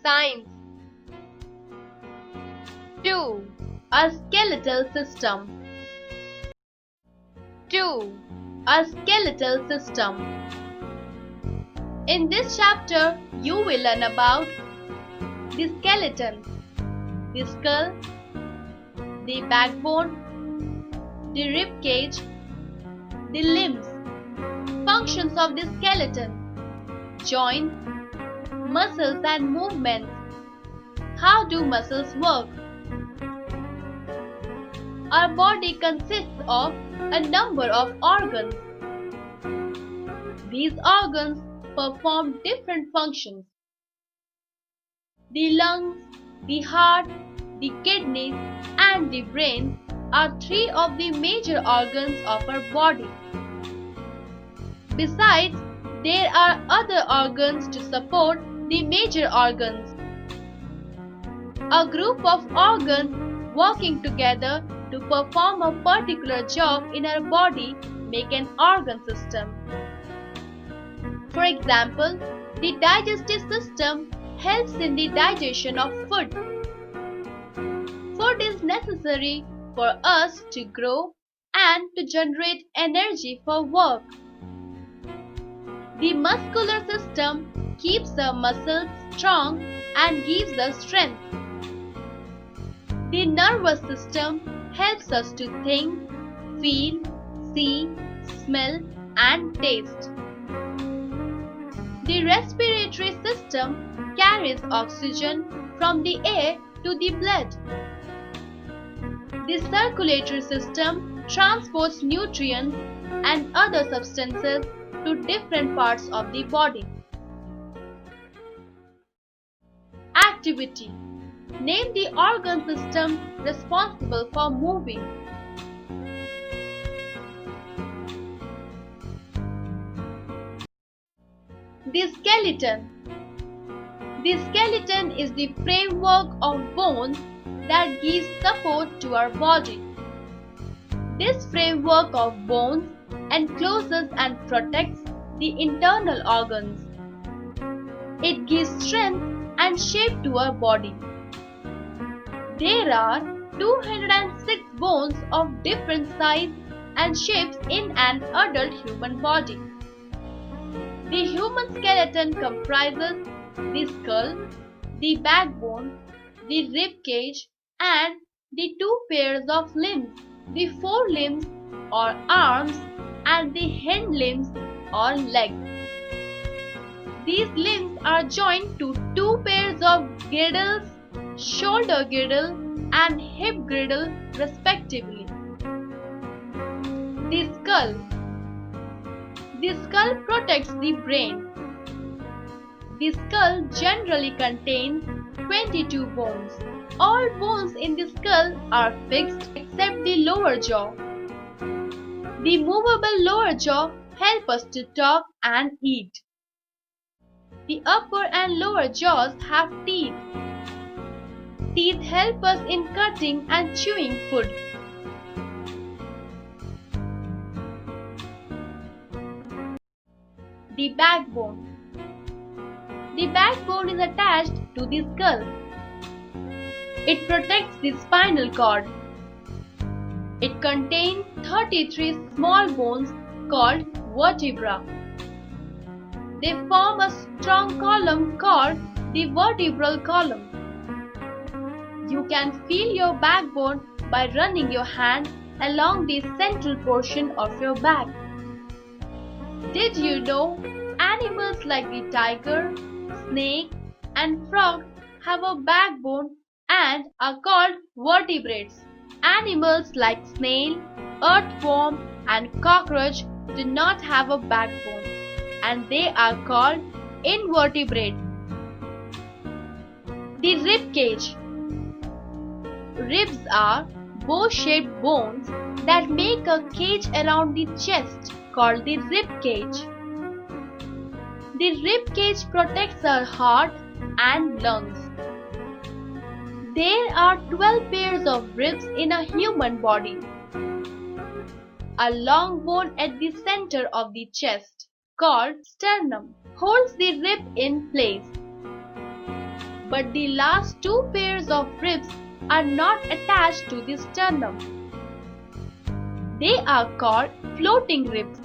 Science. 2. A skeletal system. 2. A skeletal system. In this chapter, you will learn about the skeleton, the skull, the backbone, the rib cage, the limbs, functions of the skeleton, joints, muscles and movements. How do muscles work? Our body consists of a number of organs. These organs perform different functions. The lungs, the heart, the kidneys, and the brain are three of the major organs of our body. Besides, there are other organs to support the major organs. A group of organs working together to perform a particular job in our body make an organ system. For example, the digestive system helps in the digestion of food. Food is necessary for us to grow and to generate energy for work. The muscular system keeps our muscles strong and gives us strength. The nervous system helps us to think, feel, see, smell, and taste. The respiratory system carries oxygen from the air to the blood. The circulatory system transports nutrients and other substances to different parts of the body. Activity. Name the organ system responsible for moving. The skeleton. The skeleton is the framework of bones that gives support to our body. This framework of bones encloses and protects the internal organs. It gives strength and shape to our body. There are 206 bones of different size and shapes in an adult human body. The human skeleton comprises the skull, the backbone, the rib cage, and the two pairs of limbs, the forelimbs or arms and the hind limbs or legs. These limbs are joined to two pairs of girdles, shoulder girdle and hip girdle respectively. The skull. The skull protects the brain. The skull generally contains 22 bones. All bones in the skull are fixed except the lower jaw. The movable lower jaw help us to talk and eat. The upper and lower jaws have teeth. Teeth help us in cutting and chewing food. The backbone. The backbone is attached to the skull. It protects the spinal cord. It contains 33 small bones called vertebra. They form a strong column called the vertebral column. You can feel your backbone by running your hand along the central portion of your back. Did you know animals like the tiger, snake, and frog have a backbone and are called vertebrates? Animals like snail, earthworm, and cockroach do not have a backbone, and they are called invertebrate. The rib cage. Ribs are bow-shaped bones that make a cage around the chest called the rib cage. The rib cage protects our heart and lungs. There are 12 pairs of ribs in a human body. A long bone at the center of the chest, called sternum, holds the rib in place. but the last two pairs of ribs are not attached to the sternum. They are called floating ribs.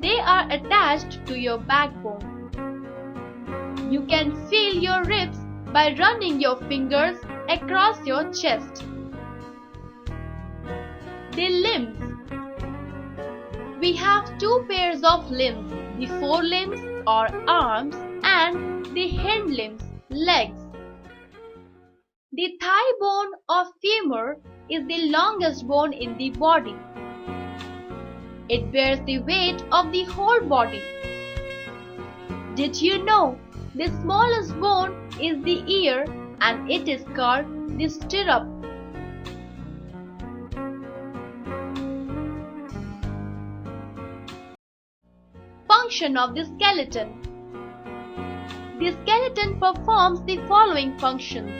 They are attached to your backbone. You can feel your ribs by running your fingers across your chest. The limbs. We have two pairs of limbs, the forelimbs or arms and the hind limbs, legs. The thigh bone or femur is the longest bone in the body. It bears the weight of the whole body. Did you know the smallest bone is the ear and it is called the stirrup? Function of the skeleton. The skeleton performs the following functions.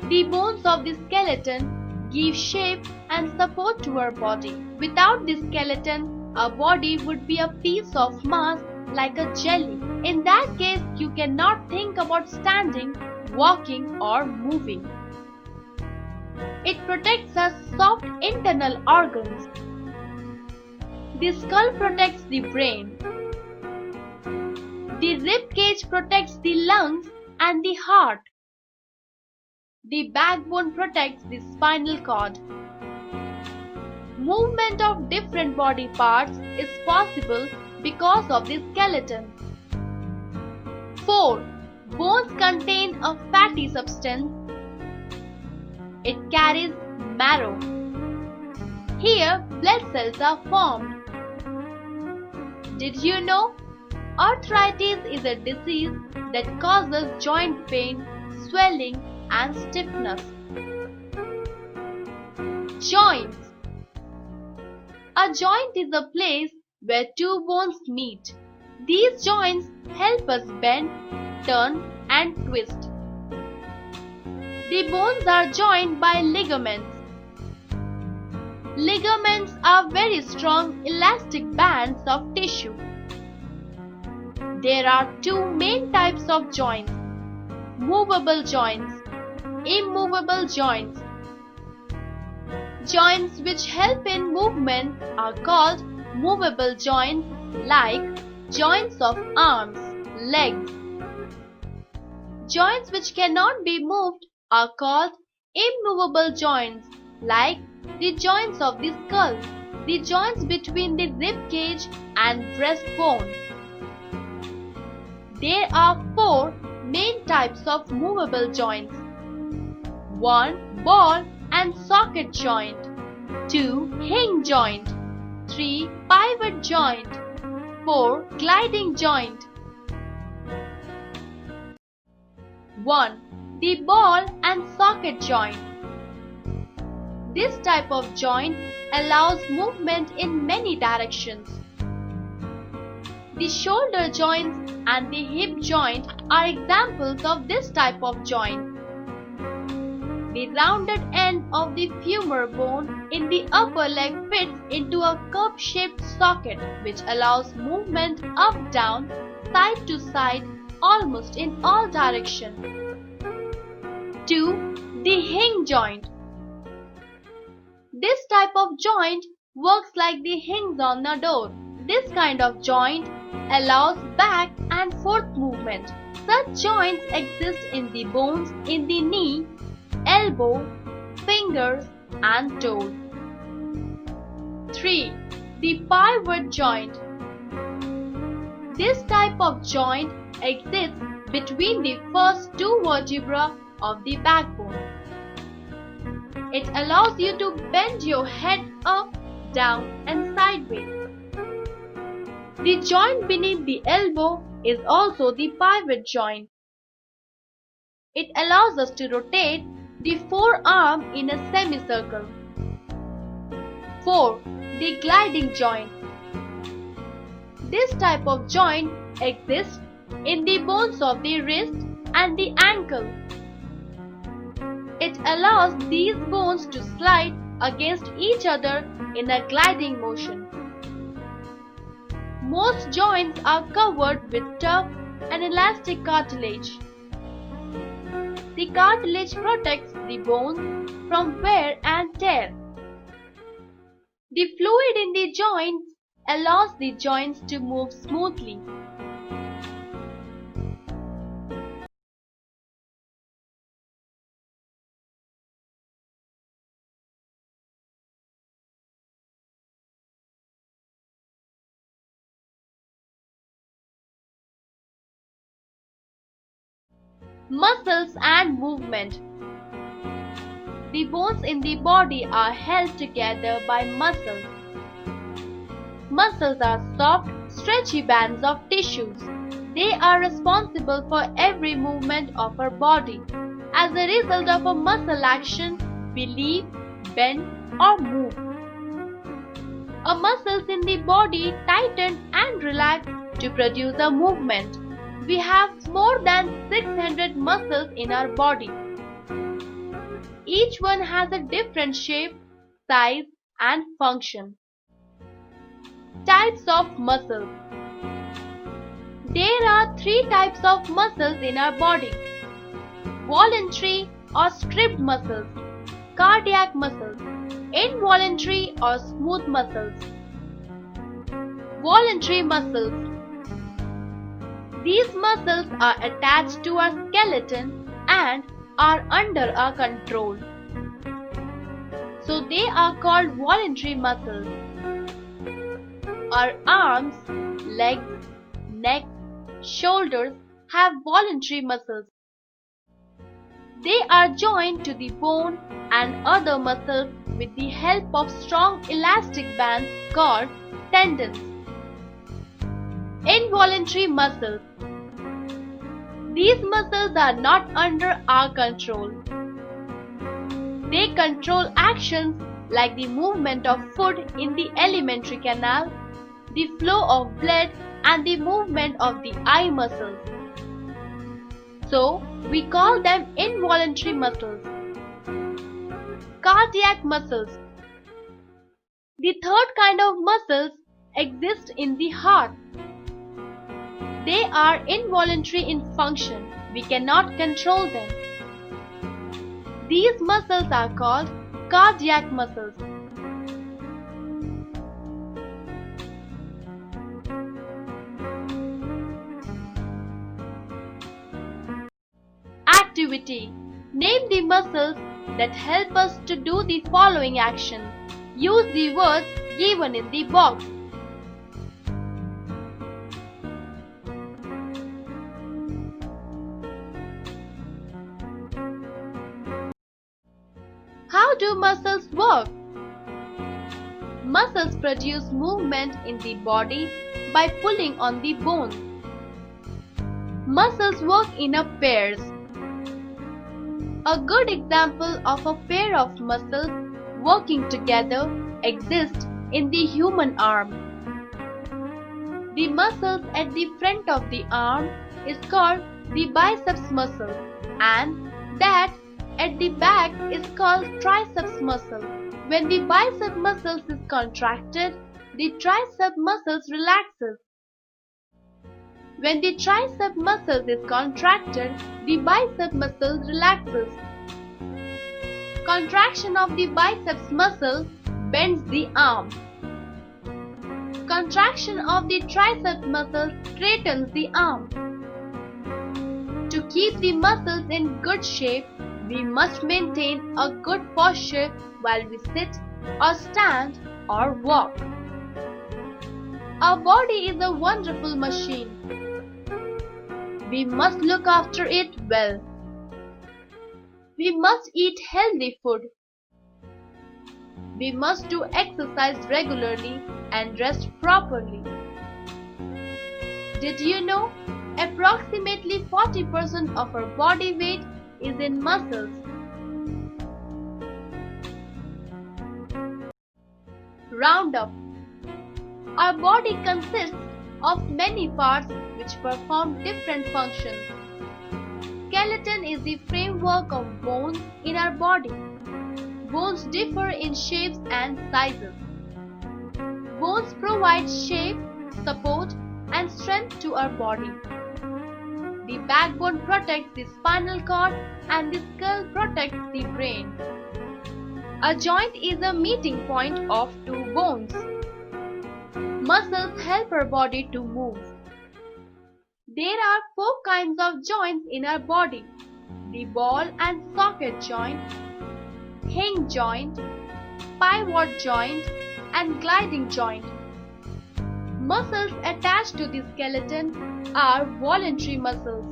The bones of the skeleton give shape and support to our body. Without the skeleton, our body would be a piece of mass like a jelly. In that case, you cannot think about standing, walking or moving. It protects our soft internal organs. The skull protects the brain. The rib cage protects the lungs and the heart. The backbone protects the spinal cord. Movement of different body parts is possible because of the skeleton. 4. Bones contain a fatty substance. It carries marrow. Here, blood cells are formed. Did you know? Arthritis is a disease that causes joint pain, swelling, and stiffness. Joints. A joint is a place where two bones meet. These joints help us bend, turn, and twist. The bones are joined by ligaments. Ligaments are very strong elastic bands of tissue. There are two main types of joints: movable joints, immovable joints. Joints which help in movement are called movable joints, like joints of arms, legs. Joints which cannot be moved are called immovable joints, like the joints of the skull, the joints between the rib cage and breastbone. There are four main types of movable joints: 1. Ball and socket joint, 2. Hinge joint, 3. Pivot joint, 4. Gliding joint. 1. The ball and socket joint. This type of joint allows movement in many directions. The shoulder joints and the hip joint are examples of this type of joint. The rounded end of the femur bone in the upper leg fits into a cup-shaped socket which allows movement up, down, side to side, almost in all directions. 2. The hinge joint. This type of joint works like the hinge on a door. This kind of joint allows back and forth movement. Such joints exist in the bones in the knee, elbow, fingers and toes. 3. The pivot joint. This type of joint exists between the first two vertebrae of the backbone. It allows you to bend your head up, down and sideways. The joint beneath the elbow is also the pivot joint. It allows us to rotate the forearm in a semicircle. 4. The gliding joint. This type of joint exists in the bones of the wrist and the ankle. It allows these bones to slide against each other in a gliding motion. Most joints are covered with tough, An elastic cartilage. The cartilage protects the bones from wear and tear. The fluid in the joints allows the joints to move smoothly. Muscles and movement. The bones in the body are held together by muscles. Muscles are soft, stretchy bands of tissues. They are responsible for every movement of our body. As a result of a muscle action, we leap, bend, or move. Our muscles in the body tighten and relax to produce a movement. We have more than 600 muscles in our body. Each one has a different shape, size, and function. Types of muscles. There are 3 types of muscles in our body: voluntary or stripped muscles, cardiac muscles, involuntary or smooth muscles. Voluntary muscles. These muscles are attached to our skeleton and are under our control. So they are called voluntary muscles. Our arms, legs, neck, shoulders have voluntary muscles. They are joined to the bone and other muscles with the help of strong elastic bands called tendons. Involuntary muscles. These muscles are not under our control. They control actions like the movement of food in the alimentary canal, the flow of blood, and the movement of the eye muscles. So, we call them involuntary muscles. Cardiac muscles. The third kind of muscles exist in the heart. They are involuntary in function. We cannot control them. These muscles are called cardiac muscles. Activity. Name the muscles that help us to do the following actions. Use the words given in the box. How do muscles work? Muscles produce movement in the body by pulling on the bones. Muscles work in a pairs. A good example of a pair of muscles working together exists in the human arm. The muscles at the front of the arm is called the biceps muscle, and that at the back is called triceps muscle. When the bicep muscle is contracted, the tricep muscle relaxes. When the tricep muscle is contracted, the bicep muscle relaxes. Contraction of the biceps muscle bends the arm. Contraction of the tricep muscle straightens the arm. To keep the muscles in good shape, we must maintain a good posture while we sit or stand or walk. Our body is a wonderful machine. We must look after it well. We must eat healthy food. We must do exercise regularly and rest properly. Did you know? Approximately 40% of our body weight is in muscles. Roundup. Our body consists of many parts which perform different functions. Skeleton is the framework of bones in our body. Bones differ in shapes and sizes. Bones provide shape, support, and strength to our body. The backbone protects the spinal cord and the skull protects the brain. A joint is a meeting point of two bones. Muscles help our body to move. There are four kinds of joints in our body: the ball and socket joint, hinge joint, pivot joint, and gliding joint. Muscles attached to the skeleton are voluntary muscles.